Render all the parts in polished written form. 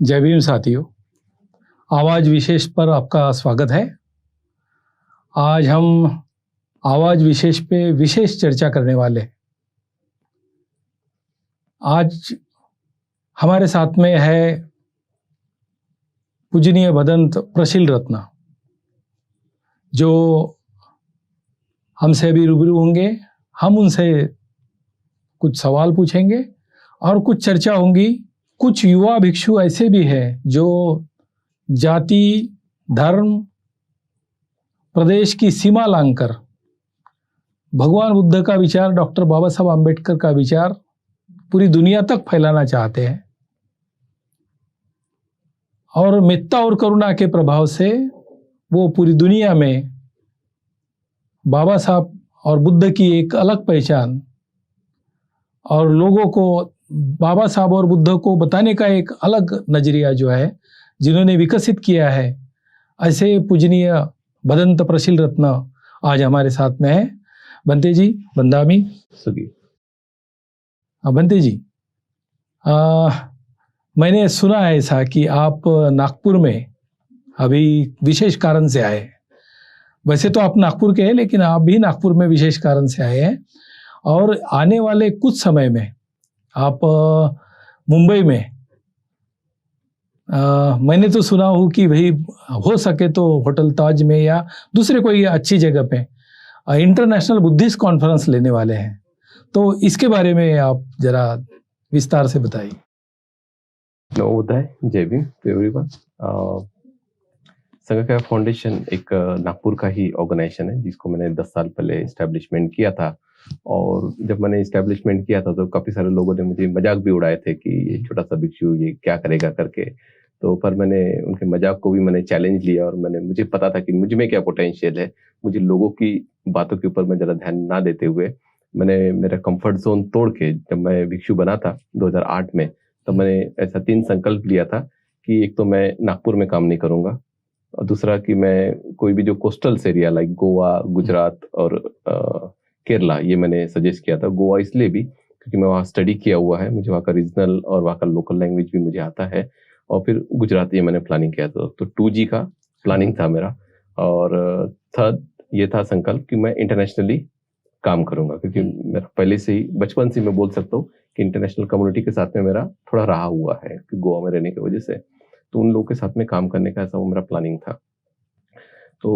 जय भीम साथियों, आवाज़ विशेष पर आपका स्वागत है। आज हम आवाज़ विशेष पे विशेष चर्चा करने वाले हैं। आज हमारे साथ में है पूजनीय भदंत प्रशील रत्न, जो हमसे अभी रूबरू होंगे। हम उनसे कुछ सवाल पूछेंगे और कुछ चर्चा होंगी। कुछ युवा भिक्षु ऐसे भी हैं जो जाति, धर्म, प्रदेश की सीमा लांघकर भगवान बुद्ध का विचार, डॉक्टर बाबा साहब आम्बेडकर का विचार पूरी दुनिया तक फैलाना चाहते हैं और मेत्ता और करुणा के प्रभाव से वो पूरी दुनिया में बाबा साहब और बुद्ध की एक अलग पहचान और लोगों को बाबा साहब और बुद्ध को बताने का एक अलग नजरिया जो है जिन्होंने विकसित किया है, ऐसे पूजनीय भदंत प्रशील रत्न आज हमारे साथ में है। बंते जी, बंदामी सुगी। बंते जी, मैंने सुना है ऐसा कि आप नागपुर में अभी विशेष कारण से आए हैं। वैसे तो आप नागपुर के हैं, लेकिन आप भी नागपुर में विशेष कारण से आए हैं और आने वाले कुछ समय में आप मुंबई में मैंने तो सुना हूँ कि भाई हो सके तो होटल ताज में या दूसरे कोई अच्छी जगह पे इंटरनेशनल बुद्धिस्ट कॉन्फ्रेंस लेने वाले हैं। तो इसके बारे में आप जरा विस्तार से बताइए। नमोदय, जय भीम टू एवरीवन। संघ फाउंडेशन एक नागपुर का ही ऑर्गेनाइजेशन है जिसको मैंने 10 साल पहले इस्टेब्लिशमेंट किया था। और जब मैंने इस्टेब्लिशमेंट किया था तो काफ़ी सारे लोगों ने मुझे मजाक भी उड़ाए थे कि ये छोटा सा भिक्षु ये क्या करेगा करके। तो पर मैंने उनके मजाक को भी मैंने चैलेंज लिया और मुझे पता था कि मुझ में क्या पोटेंशियल है। मुझे लोगों की बातों के ऊपर मैं ज़रा ध्यान ना देते हुए मैंने मेरा कंफर्ट जोन तोड़ के जब मैं भिक्षु बना था 2008 में, तब मैंने ऐसा 3 संकल्प लिया था कि एक तो मैं नागपुर में काम नहीं करूँगा, और दूसरा कि मैं कोई भी जो coastal area like Goa, Gujarat और केरला, ये मैंने सजेस्ट किया था। गोवा इसलिए भी क्योंकि मैं वहाँ स्टडी किया हुआ है, मुझे वहाँ का रीजनल और वहाँ का लोकल लैंग्वेज भी मुझे आता है। और फिर गुजरात ये मैंने प्लानिंग किया था, तो 2G का प्लानिंग था मेरा। और थर्ड ये था संकल्प कि मैं इंटरनेशनली काम करूँगा, क्योंकि मेरा पहले से ही बचपन से मैं बोल सकता हूँ कि इंटरनेशनल कम्युनिटी के साथ में मेरा थोड़ा रहा हुआ है कि गोवा में रहने की वजह से, तो उन लोगों के साथ में काम करने का ऐसा वो मेरा प्लानिंग था। तो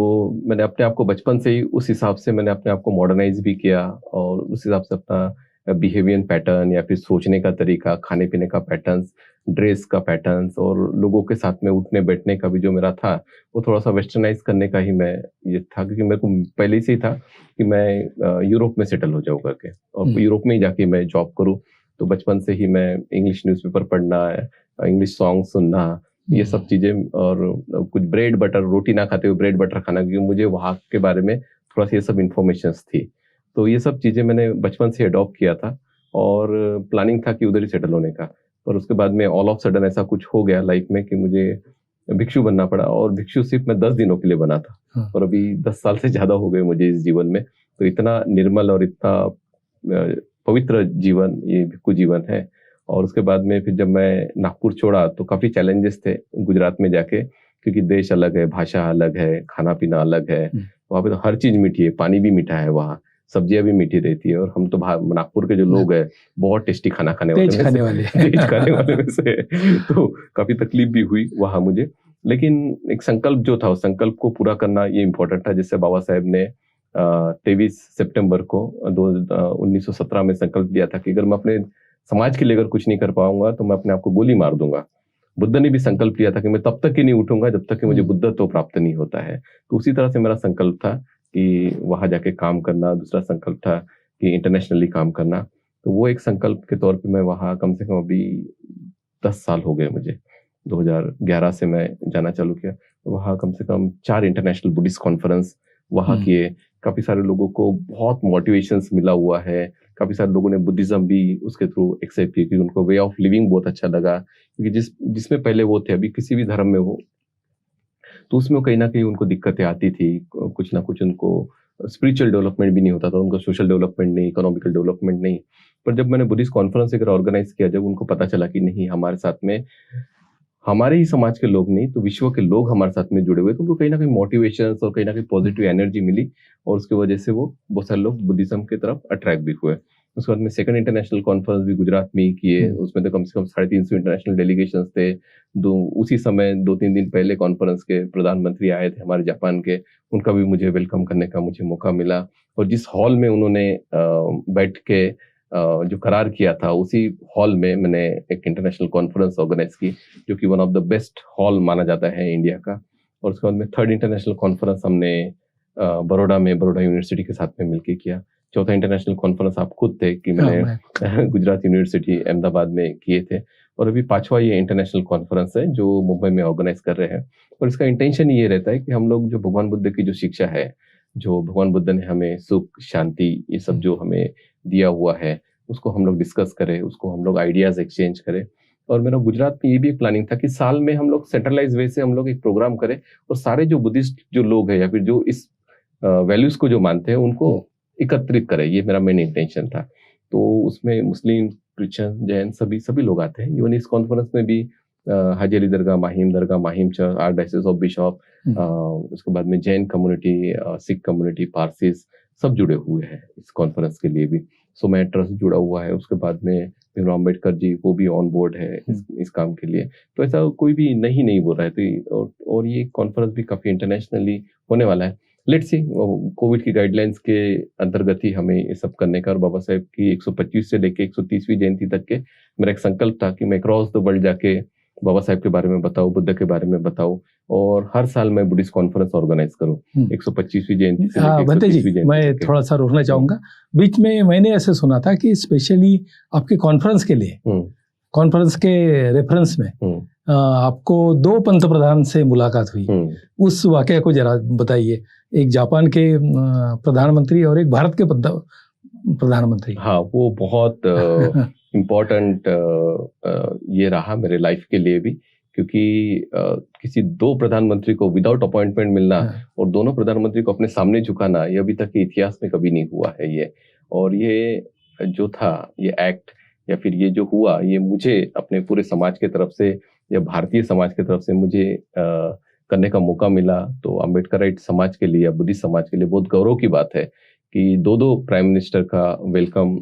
मैंने अपने आप को बचपन से ही उस हिसाब से मैंने अपने आप को मॉडर्नाइज भी किया और उस हिसाब से अपना बिहेवियर पैटर्न या फिर सोचने का तरीका, खाने पीने का पैटर्न्स, ड्रेस का पैटर्न्स और लोगों के साथ में उठने बैठने का भी जो मेरा था वो थोड़ा सा वेस्टर्नाइज करने का ही मैं ये था, क्योंकि मेरे को पहले से ही था कि मैं यूरोप में सेटल हो जाऊँ करके और यूरोप में ही जाके मैं जॉब करूँ। तो बचपन से ही मैं इंग्लिश न्यूज़पेपर पढ़ना, इंग्लिश सॉन्ग सुनना, ये सब चीजें, और कुछ ब्रेड बटर, रोटी ना खाते हुए ब्रेड बटर खाना, क्योंकि मुझे वहाँ के बारे में थोड़ा सा ये सब इन्फॉर्मेशंस थी। तो ये सब चीजें मैंने बचपन से अडॉप्ट किया था और प्लानिंग था कि उधर ही सेटल होने का। पर उसके बाद में ऑल ऑफ सडन ऐसा कुछ हो गया लाइफ में कि मुझे भिक्षु बनना पड़ा, और भिक्षु सिर्फ मैं 10 दिनों के लिए बना था और अभी 10 साल से ज्यादा हो गए मुझे इस जीवन में। तो इतना निर्मल और इतना पवित्र जीवन ये भिक्षु जीवन है। और उसके बाद में फिर जब मैं नागपुर छोड़ा तो काफ़ी चैलेंजेस थे गुजरात में जाके, क्योंकि देश अलग है, भाषा अलग है, खाना पीना अलग है। वहाँ पे तो हर चीज़ मीठी है, पानी भी मीठा है, वहाँ सब्जियां भी मीठी रहती है। और हम तो नागपुर के जो लोग हैं बहुत टेस्टी खाना खाने वाले तेज खाने वाले में से तो काफ़ी तकलीफ भी हुई वहाँ मुझे। लेकिन एक संकल्प जो था उस संकल्प को पूरा करना ये इम्पोर्टेंट था, जिससे बाबा साहेब ने 23 सितंबर को 1917 में संकल्प लिया था कि अगर मैं अपने समाज के लिए अगर कुछ नहीं कर पाऊंगा तो मैं अपने आप को गोली मार दूंगा। बुद्ध ने भी संकल्प लिया था कि मैं तब तक ही नहीं उठूंगा जब तक कि मुझे बुद्धत्व प्राप्त नहीं होता है। तो उसी तरह से मेरा संकल्प था कि वहां जाके काम करना। दूसरा संकल्प था कि इंटरनेशनली काम करना। तो वो एक संकल्प के तौर पे मैं वहाँ कम से कम अभी 10 साल हो गए मुझे। 2011 से मैं जाना चालू किया। वहाँ कम से कम 4 इंटरनेशनल बुद्धिस्ट कॉन्फ्रेंस वहाँ किए। काफ़ी सारे लोगों को बहुत मोटिवेशंस मिला हुआ है। काफ़ी सारे लोगों ने बुद्धिज्म भी उसके थ्रू एक्सेप्ट की, क्योंकि उनको वे ऑफ लिविंग बहुत अच्छा लगा। क्योंकि जिसमें पहले वो थे, अभी किसी भी धर्म में हो तो उसमें कहीं ना कहीं उनको दिक्कतें आती थी। कुछ ना कुछ उनको स्पिरिचुअल डेवलपमेंट भी नहीं होता था, उनको सोशल डेवलपमेंट नहीं, इकोनॉमिकल डेवलपमेंट नहीं। पर जब मैंने बुद्धिस्ट कॉन्फ्रेंस अगर ऑर्गेनाइज किया, जब उनको पता चला कि नहीं हमारे साथ में हमारे ही समाज के लोग नहीं तो विश्व के लोग हमारे साथ में जुड़े हुए, तो उनको कहीं ना कहीं मोटिवेशन और कहीं ना कहीं पॉजिटिव एनर्जी मिली, और उसकी वजह से वो बहुत सारे लोग बुद्धिज्म की तरफ अट्रैक्ट भी हुए। उसके बाद में सेकंड इंटरनेशनल कॉन्फ्रेंस भी गुजरात में ही किए, उसमें तो कम से कम 350 इंटरनेशनल डेलीगेशन थे। उसी समय 2-3 दिन पहले कॉन्फ्रेंस के प्रधानमंत्री आए थे हमारे जापान के, उनका भी मुझे वेलकम करने का मुझे मौका मिला। और जिस हॉल में उन्होंने बैठ के जो करार किया था, उसी हॉल में मैंने एक इंटरनेशनल कॉन्फ्रेंस ऑर्गेनाइज की, जो कि one of the best hall माना जाता है इंडिया का। और उसके बाद में थर्ड इंटरनेशनल कॉन्फ्रेंस हमने बड़ौदा में बड़ौदा यूनिवर्सिटी के साथ में मिलकर किया। चौथा इंटरनेशनल कॉन्फ्रेंस आप खुद थे कि मैंने गुजरात यूनिवर्सिटी अहमदाबाद में किए थे। और अभी 5वां ये इंटरनेशनल कॉन्फ्रेंस है जो मुंबई में ऑर्गेनाइज कर रहे हैं। और इसका इंटेंशन ये रहता है कि हम लोग जो भगवान बुद्ध की जो शिक्षा है, जो भगवान बुद्ध ने हमें सुख शांति ये सब जो हमें दिया हुआ है, उसको हम लोग डिस्कस करें, उसको हम लोग आइडियाज एक्सचेंज करें। और मेरा गुजरात में ये भी एक प्लानिंग था कि साल में हम लोग सेंट्रलाइज वे से हम लोग एक प्रोग्राम करें, और सारे जो बुद्धिस्ट जो लोग हैं या फिर जो इस वैल्यूज को जो मानते हैं उनको एकत्रित करें। ये मेरा मेन इंटेंशन था। तो उसमें मुस्लिम, क्रिश्चियन, जैन सभी लोग आते हैं। इवन इस कॉन्फ्रेंस में भी Haji Ali Dargah, Mahim church, archdiocese of bishop, उसके बाद में जैन कम्युनिटी, सिख कम्युनिटी, पारसीज सब जुड़े हुए हैं इस कॉन्फ्रेंस के लिए भी। सो मैं ट्रस्ट जुड़ा हुआ है। उसके बाद में भीमराव अम्बेडकर जी वो भी ऑन बोर्ड है इस काम के लिए। तो ऐसा कोई भी नहीं बोल रहा है। तो और ये कॉन्फ्रेंस भी काफी इंटरनेशनली होने वाला है। लेट्स सी, कोविड की गाइडलाइंस के अंतर्गत ही हमें ये सब करने का, और बाबा साहेब की 125 से लेके 130वीं जयंती तक के मेरा एक संकल्प था कि मैं क्रॉस द वर्ल्ड जाके बाबा साहेब के बारे में बताऊं, बुद्ध के बारे में बताऊं, और हर साल मैं बुद्धिस्ट कॉन्फ्रेंस ऑर्गेनाइज करूं 125वीं जयंती से लेके 130वीं जयंती। मैं थोड़ा सा रोकना चाहूंगा बीच में। मैंने ऐसे सुना था कि स्पेशली आपके कॉन्फ्रेंस के लिए, कॉन्फ्रेंस के रेफरेंस में आपको 2 पंतप्रधान से मुलाकात हुई। उस वाकया को जरा बताइए। एक जापान के प्रधानमंत्री और एक भारत के प्रधानमंत्री। हाँ, वो बहुत इम्पोर्टेंट ये रहा मेरे लाइफ के लिए भी, क्योंकि किसी 2 प्रधानमंत्री को विदाउट अपॉइंटमेंट मिलना और दोनों प्रधानमंत्री को अपने सामने झुकाना, ये अभी तक के इतिहास में कभी नहीं हुआ है ये। और ये जो था, ये एक्ट या फिर ये जो हुआ, ये मुझे अपने पूरे समाज के तरफ से या भारतीय समाज की तरफ से मुझे करने का मौका मिला। तो अम्बेडकराइट समाज के लिए या बुद्धिस्ट समाज के लिए बहुत गौरव की बात है कि 2 प्राइम मिनिस्टर का वेलकम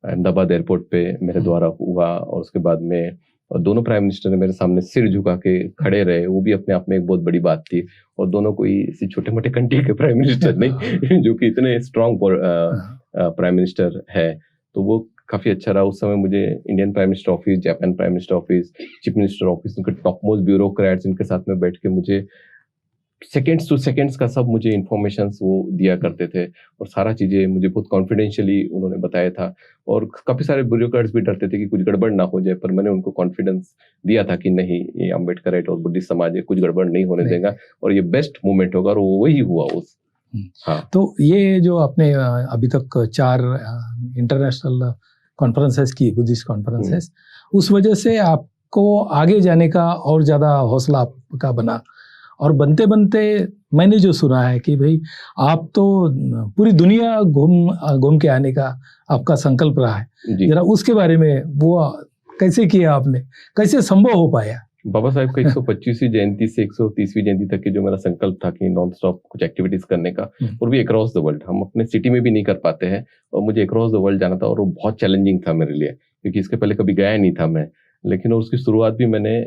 अहमदाबाद एयरपोर्ट पे मेरे द्वारा हुआ। और उसके बाद में दोनों प्राइम मिनिस्टर ने मेरे सामने सिर झुका के खड़े रहे, वो भी अपने आप में एक बहुत बड़ी बात थी। और दोनों कोई इसी छोटे मोटे कंट्री के प्राइम मिनिस्टर नहीं जो कि इतने स्ट्रॉन्ग प्राइम मिनिस्टर है। तो वो काफी अच्छा रहा। उस समय मुझे Indian prime minister office, Japan prime minister office, chief minister office, उनके टॉप मोस्ट ब्यूरोक्रेट्स, इनके साथ में बैठ के मुझे सेकेंड्स टू सेकेंड्स का सब मुझे इन्फॉर्मेशन वो दिया करते थे, और सारा चीजें मुझे बहुत कॉन्फिडेंशियली उन्होंने बताया था। और काफी सारे ब्यूरोक्रेट्स भी डरते थे कि कुछ गड़बड़ ना हो जाए, पर मैंने उनको कॉन्फिडेंस दिया था कि नहीं, ये अम्बेडकराइट और बुद्धिस्ट समाज है, कुछ गड़बड़ नहीं होने देगा, और ये बेस्ट मूवमेंट होगा। और वो वही हुआ उस। हाँ, तो ये जो आपने अभी तक 4 इंटरनेशनल कॉन्फ्रेंसेस की, बुद्धिस्ट कॉन्फ्रेंसेस, उस वजह से आपको आगे जाने का और ज्यादा हौसला आपका बना। और बनते बनते मैंने जो सुना है कि भाई आप तो पूरी दुनिया घूम के आने का आपका संकल्प रहा है। जरा उसके बारे में, वो कैसे किया आपने, कैसे संभव हो पाया? बाबा साहेब का 125वीं जयंती से 130वीं जयंती तक की जो मेरा संकल्प था कि नॉन स्टॉप कुछ एक्टिविटीज करने का, और भी अक्रॉस द वर्ल्ड, हम अपने सिटी में भी नहीं कर पाते हैं, और मुझे अक्रॉस द वर्ल्ड जाना था। और वो बहुत चैलेंजिंग था मेरे लिए, क्योंकि इसके पहले कभी गया नहीं था मैं। लेकिन उसकी शुरुआत भी मैंने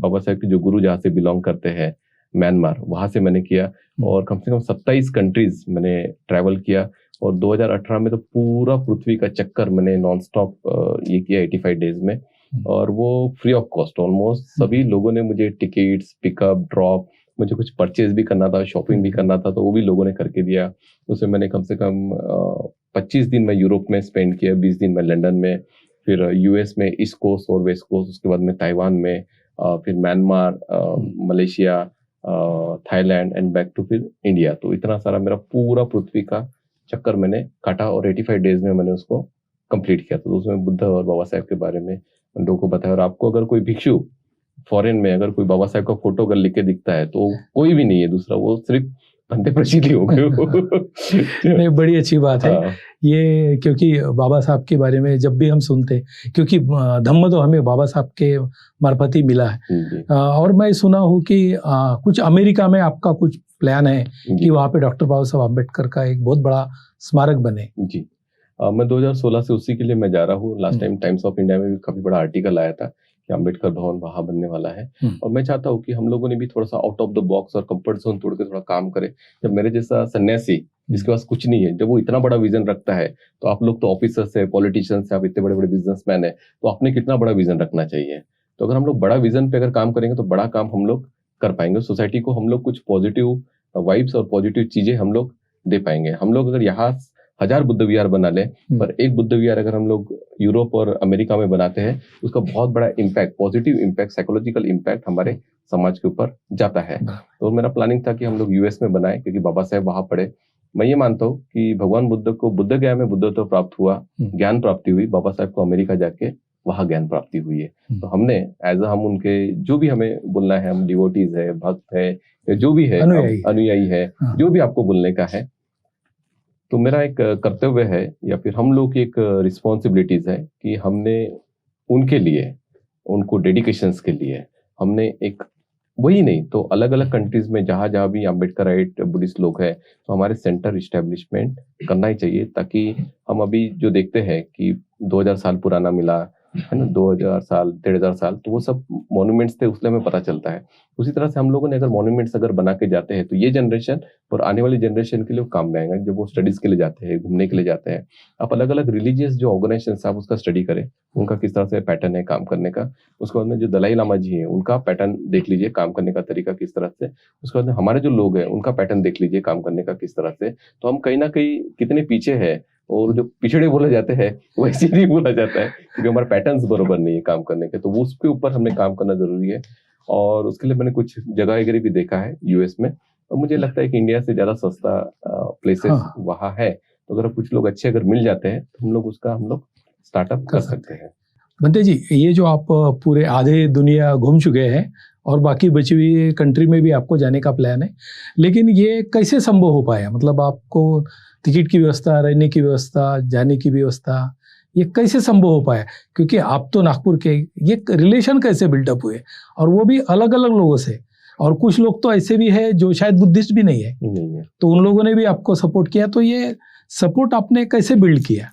बाबा साहेब के जो गुरु जहाँ से बिलोंग करते हैं, म्यांमार, वहां से मैंने किया। और कम से कम 27 कंट्रीज मैंने ट्रैवल किया। और 2018 में तो पूरा पृथ्वी का चक्कर मैंने नॉन स्टॉप ये किया 85 डेज में। और वो फ्री ऑफ कॉस्ट ऑलमोस्ट। सभी लोगों ने मुझे टिकट्स, पिकअप, ड्रॉप, मुझे कुछ परचेज भी करना था, शॉपिंग भी करना था, तो वो भी लोगों ने करके दिया। उसमें मैंने कम से कम 25 दिन मैं यूरोप में स्पेंड किया, 20 दिन मैं लंदन में, फिर यूएस में ईस्ट कोस्ट और वेस्ट कोस्ट, उसके बाद में ताइवान में, फिर Myanmar, Malaysia, Thailand and back to फिर इंडिया। तो इतना सारा मेरा पूरा पृथ्वी का चक्कर मैंने काटा, और 85 डेज में मैंने उसको कंप्लीट किया। तो उसमें बुद्ध और बाबा साहेब के बारे में लोगों को बताया। और आपको अगर कोई भिक्षु फॉरेन में अगर कोई बाबा साहेब का फोटो अगर लिख के दिखता है, तो कोई भी नहीं है दूसरा, वो सिर्फ अंधे प्रसिद्धि हो गए हो। नहीं, बड़ी अच्छी बात है हाँ, ये, क्योंकि बाबा साहब के बारे में जब भी हम सुनते हैं, क्योंकि धम्म तो हमें बाबा साहब के मार्फत ही मिला है। जी, और मैं सुना हूँ कि कुछ अमेरिका में आपका कुछ प्लान है जी, कि वहाँ पे डॉक्टर बाबा साहब अम्बेडकर का एक बहुत बड़ा स्मारक बने। जी। मैं 2016 से उसी के लिए मैं जा रहा हूँ। Last time times of India में भी काफी बड़ा आर्टिकल आया था कि अम्बेडकर भवन वहां बनने वाला है। और मैं चाहता हूँ कि हम लोगों ने भी थोड़ा सा आउट ऑफ द बॉक्स और कंफर्ट जोन तोड़ के थोड़ा काम करें। जब मेरे जैसा सन्यासी जिसके पास कुछ नहीं है, जब वो इतना बड़ा विजन रखता है, तो आप लोग तो ऑफिसर्स है, पॉलिटिशियंस है, आप इतने बड़े बड़े बिजनेसमैन है, तो आपने कितना बड़ा विजन रखना चाहिए। तो अगर हम लोग बड़ा विजन पे अगर काम करेंगे तो बड़ा काम हम लोग कर पाएंगे। सोसाइटी को हम लोग कुछ पॉजिटिव वाइब्स और पॉजिटिव चीजें हम लोग दे पाएंगे। हम लोग अगर यहाँ 1000 बुद्ध विहार बना ले, पर एक बुद्ध विहार अगर हम लोग यूरोप और अमेरिका में बनाते हैं, उसका बहुत बड़ा impact, positive impact, psychological impact हमारे समाज के ऊपर जाता है। तो मेरा प्लानिंग था कि हम लोग यूएस में बनाए, क्योंकि बाबा साहेब वहां पढ़े। मैं ये मानता हूँ कि भगवान बुद्ध को बुद्ध गया में बुद्धत्व प्राप्त हुआ, ज्ञान प्राप्ति हुई, बाबा साहेब को अमेरिका जाके वहां ज्ञान प्राप्ति हुई है। तो हमने एज हम उनके जो भी हमें बोलना है, हम डिवोटीज है, भक्त है, या जो भी है, अनुयायी है, जो भी आपको बोलने का है, तो मेरा एक कर्तव्य है या फिर हम लोग की एक रिस्पॉन्सिबिलिटीज है कि हमने उनके लिए, उनको डेडिकेशंस के लिए हमने एक, वही नहीं तो अलग अलग कंट्रीज में जहां जहां भी अम्बेडकराइट बुद्धिस्ट लोग हैं, तो हमारे सेंटर इस्टेब्लिशमेंट करना ही चाहिए, ताकि हम अभी जो देखते हैं कि 2000 साल पुराना मिला है ना, 2000 साल 1500 साल, तो वो सब मॉन्यूमेंट्स थे, उसलिए हमें पता चलता है। उसी तरह से हम लोगों ने अगर मॉन्यूमेंट्स अगर बना के जाते हैं, तो ये जनरेशन और आने वाली जनरेशन के लिए वो काम में आएगा। जब वो स्टडीज के लिए जाते हैं, घूमने के लिए जाते हैं, आप अलग अलग रिलीजियस जो ऑर्गेनाइजेशन आप उसका स्टडी करें, उनका किस तरह से पैटर्न है काम करने का। उसके बाद में जो दलाई लामा जी है, उनका पैटर्न देख लीजिए, काम करने का तरीका किस तरह से। उसके बाद में हमारे जो लोग हैं, उनका पैटर्न देख लीजिए, काम करने का किस तरह से। तो हम कहीं ना कहीं कितने पीछे है, और जो पिछड़े बोले जाते हैं वैसे नहीं बोला जाता है, क्योंकि हमारे पैटर्न्स बरोबर नहीं है काम करने के। तो वो उसके ऊपर हमने काम करना जरूरी है, और उसके लिए मैंने कुछ जगह वगैरह भी देखा है यूएस में, और मुझे लगता है कि इंडिया से ज्यादा सस्ता प्लेसेस वहाँ है। तो अगर कुछ लोग अच्छे अगर मिल जाते हैं, तो हम लोग स्टार्टअप कर सकते हैं। बंते जी, ये जो आप पूरे आधे दुनिया घूम चुके हैं और बाकी बची हुई कंट्री में भी आपको जाने का प्लान है, लेकिन ये कैसे संभव हो पाया? मतलब आपको टिकट की व्यवस्था, रहने की व्यवस्था, जाने की व्यवस्था, ये कैसे संभव हो पाया? क्योंकि आप तो नागपुर के, ये रिलेशन कैसे बिल्डअप हुए, और वो भी अलग अलग लोगों से, और कुछ लोग तो ऐसे भी है जो शायद बुद्धिस्ट भी नहीं है, तो उन लोगों ने भी आपको सपोर्ट किया। तो ये सपोर्ट आपने कैसे बिल्ड किया?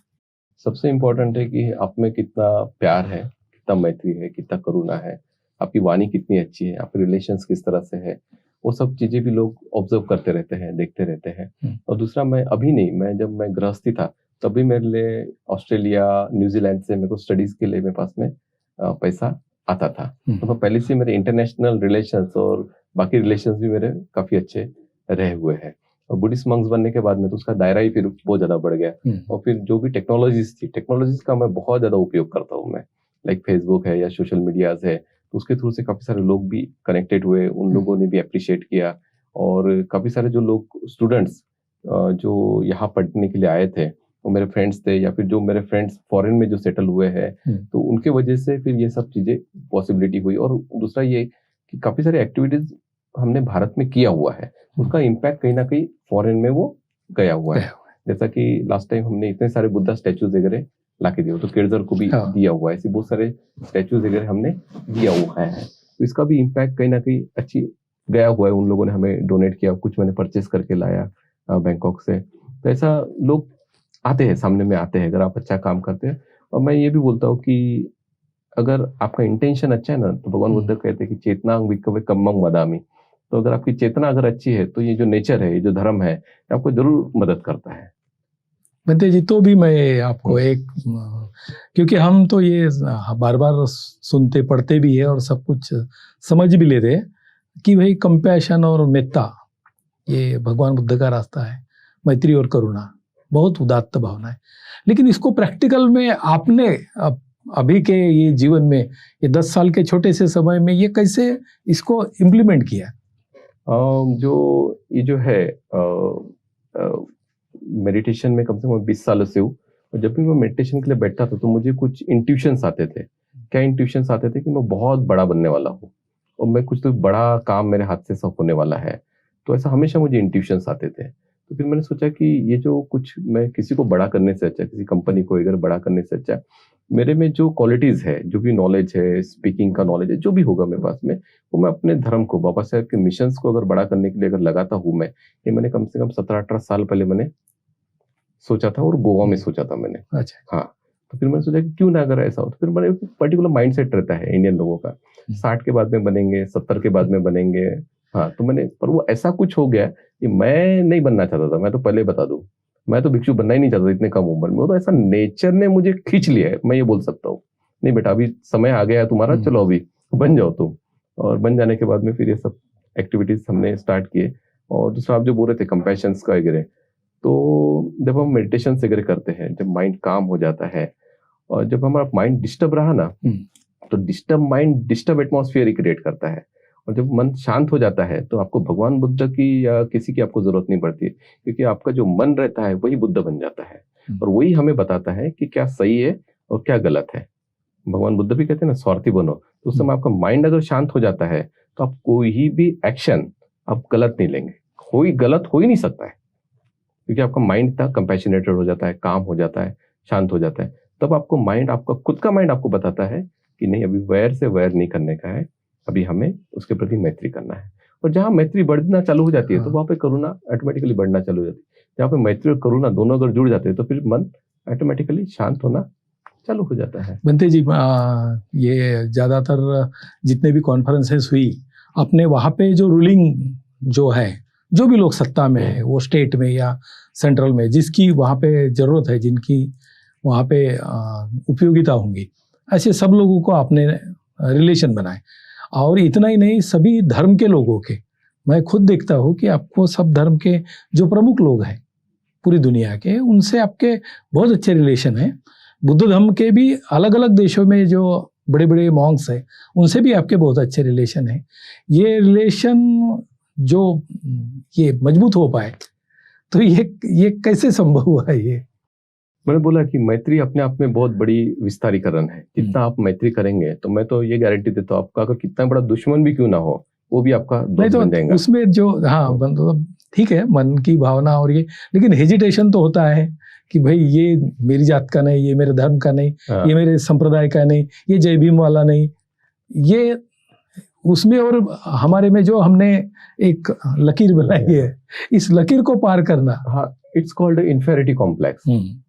सबसे इम्पोर्टेंट है कि आप में कितना प्यार है, कितना मैत्री है, कितना करुणा है, आपकी वाणी कितनी अच्छी है, आपके रिलेशंस किस तरह से है, वो सब चीजें भी लोग ऑब्जर्व करते रहते हैं, देखते रहते हैं। और दूसरा, मैं अभी नहीं, मैं जब मैं गृहस्थी था तभी मेरे लिए ऑस्ट्रेलिया, न्यूजीलैंड से मेरे को स्टडीज के लिए मेरे पास में पैसा आता था। तो मैं पहले से मेरे इंटरनेशनल रिलेशंस और बाकी रिलेशंस भी मेरे काफी अच्छे रहे हुए हैं। और बुद्धिस्ट मंक्स बनने के बाद में तो उसका दायरा ही फिर बहुत ज्यादा बढ़ गया। और फिर जो भी टेक्नोलॉजीज थी, टेक्नोलॉजीज का मैं बहुत ज्यादा उपयोग करता हूँ मैं, लाइक फेसबुक है या सोशल मीडियाज है, तो उसके थ्रू से काफी सारे लोग भी कनेक्टेड हुए, उन लोगों ने भी अप्रिशिएट किया। और काफी सारे जो लोग स्टूडेंट्स जो यहाँ पढ़ने के लिए आए थे, वो मेरे फ्रेंड्स थे, या फिर जो मेरे फ्रेंड्स फॉरेन में जो सेटल हुए हैं, तो उनके वजह से फिर ये सब चीजें पॉसिबिलिटी हुई। और दूसरा ये कि काफी सारे एक्टिविटीज हमने भारत में किया हुआ है, उसका इम्पैक्ट कहीं ना कहीं फॉरेन में वो गया हुआ है। जैसा कि लास्ट टाइम हमने इतने सारे बुद्धा स्टैचूज वगैरह लाके दिए, तो केरजर को भी दिया हुआ है, ऐसे बहुत सारे स्टैचूज वगैरह हमने दिया हुआ है। तो इसका भी इम्पैक्ट कहीं ना कहीं अच्छी गया हुआ है। उन लोगों ने हमें डोनेट किया, कुछ मैंने परचेस करके लाया बैंकॉक से। तो ऐसा लोग आते हैं, सामने में आते हैं अगर आप अच्छा काम करते हैं। और मैं ये भी बोलता हूँ कि अगर आपका इंटेंशन अच्छा है ना, तो भगवान बुद्ध कहते हैं कि चेतना विकवे कम्मं वदामि। तो अगर आपकी चेतना अगर अच्छी है, तो ये जो नेचर है, ये जो धर्म है, आपको जरूर मदद करता है। बंते जी, तो भी मैं आपको एक, क्योंकि हम तो ये बार बार सुनते पढ़ते भी है और सब कुछ समझ भी लेते हैं कि भाई कंपैशन और मेत्ता ये भगवान बुद्ध का रास्ता है, मैत्री और करुणा, बहुत उदात्त भावना है। लेकिन इसको प्रैक्टिकल में आपने अभी के ये जीवन में, ये 10 साल के छोटे से समय में, ये कैसे इसको इम्प्लीमेंट किया? ये जो है मेडिटेशन में कम से कम 20 सालों से हूँ। और जब भी मैं मेडिटेशन के लिए बैठता था, तो मुझे कुछ इंट्यूशंस आते थे। क्या इंट्यूशंस आते थे? कि मैं बहुत बड़ा बनने वाला हूँ, और मैं कुछ तो बड़ा काम मेरे हाथ से सब होने वाला है। तो ऐसा हमेशा मुझे इंट्यूशंस आते थे। तो फिर मैंने सोचा कि ये जो कुछ मैं किसी को बड़ा करने से अच्छा, किसी कंपनी को अगर बड़ा करने से अच्छा, मेरे में जो क्वालिटीज है, जो भी नॉलेज है, स्पीकिंग का नॉलेज है, जो भी होगा मेरे पास में, वो मैं अपने धर्म को, बाबा साहब के मिशंस को अगर बड़ा करने के लिए अगर लगाता हूँ मैं, ये मैंने कम से कम 17-18 साल पहले मैंने सोचा था, और गोवा में सोचा था मैंने। अच्छा। हाँ, तो फिर मैंने सोचा कि क्यों ना अगर ऐसा हो। तो फिर मैंने पर्टिकुलर माइंडसेट रहता है इंडियन लोगों का, 60 के बाद में बनेंगे, 70 के बाद में बनेंगे। हाँ, तो मैंने, पर वो ऐसा कुछ हो गया कि मैं नहीं बनना चाहता था। मैं तो पहले बता दूं, मैं तो भिक्षु बनना ही नहीं चाहता था इतने कम उम्र में। वो तो ऐसा नेचर ने मुझे खींच लिया है, मैं ये बोल सकता हूँ। नहीं बेटा, अभी समय आ गया है तुम्हारा, चलो अभी बन जाओ तुम। और बन जाने के बाद में फिर ये सब एक्टिविटीज हमने स्टार्ट किए। और दूसरा आप जो बोल रहे थे कंपैशंस का वगैरह, तो जब हम मेडिटेशन वगैरह करते हैं, जब माइंड काम हो जाता है, और जब हमारा माइंड डिस्टर्ब रहा ना, तो disturb mind disturb atmosphere create करता है। और जब मन शांत हो जाता है तो आपको भगवान बुद्ध की या किसी की आपको जरूरत नहीं पड़ती है, क्योंकि आपका जो मन रहता है वही बुद्ध बन जाता है, और वही हमें बताता है कि क्या सही है और क्या गलत है। भगवान बुद्ध भी कहते हैं ना, स्वार्थी बनो। तो उस समय आपका माइंड अगर शांत हो जाता है तो आप कोई भी एक्शन आप गलत नहीं लेंगे, कोई गलत हो ही नहीं सकता है, क्योंकि आपका माइंड इतना कंपैशनेटेड हो जाता है, काम हो जाता है, शांत हो जाता है। तब आपको माइंड, आपका खुद का माइंड आपको बताता है कि नहीं, अभी वैर से वैर नहीं करने का है, अभी हमें उसके प्रति मैत्री करना है। और जहां मैत्री बढ़ना चालू हो जाती है तो वहां पे करुणा ऑटोमेटिकली बढ़ना चालू हो जाती है। जहाँ पे मैत्री और करुणा दोनों अगर जुड़ जाते हैं तो फिर मन ऑटोमेटिकली शांत होना चालू हो जाता है। बनते जी, ये ज्यादातर जितने भी कॉन्फ्रेंसेस हुई, अपने वहाँ पे जो रूलिंग जो है, जो भी लोग सत्ता में है, वो स्टेट में या सेंट्रल में, जिसकी वहाँ पे जरूरत है, जिनकी वहाँ पे उपयोगिता होंगी, ऐसे सब लोगों को आपने रिलेशन बनाए। और इतना ही नहीं, सभी धर्म के लोगों के, मैं खुद देखता हूँ कि आपको सब धर्म के जो प्रमुख लोग हैं पूरी दुनिया के, उनसे आपके बहुत अच्छे रिलेशन हैं। बुद्ध धर्म के भी अलग अलग देशों में जो बड़े बड़े मॉन्क्स हैं, उनसे भी आपके बहुत अच्छे रिलेशन हैं। ये रिलेशन जो ये मजबूत हो पाए, तो ये कैसे संभव हुआ है? ये मैंने बोला कि मैत्री अपने आप में बहुत बड़ी विस्तारीकरण है। जितना आप मैत्री करेंगे, तो मैं तो ये गारंटी देता हूँ, आपका अगर कितना बड़ा दुश्मन भी क्यों ना हो, वो भी आपका दोस्त बन जाएगा। उसमें जो, हाँ मतलब ठीक है, मन की भावना और ये, लेकिन हेजिटेशन तो होता है कि भाई ये मेरी जात का नहीं, ये मेरे धर्म का नहीं, ये मेरे संप्रदाय का नहीं, ये जय भीम वाला नहीं, ये उसमें। और हमारे में जो हमने एक लकीर बनाई है, इस लकीर को पार करना, हाँ, इट्स कॉल्ड इन्फेरिटी कॉम्प्लेक्स।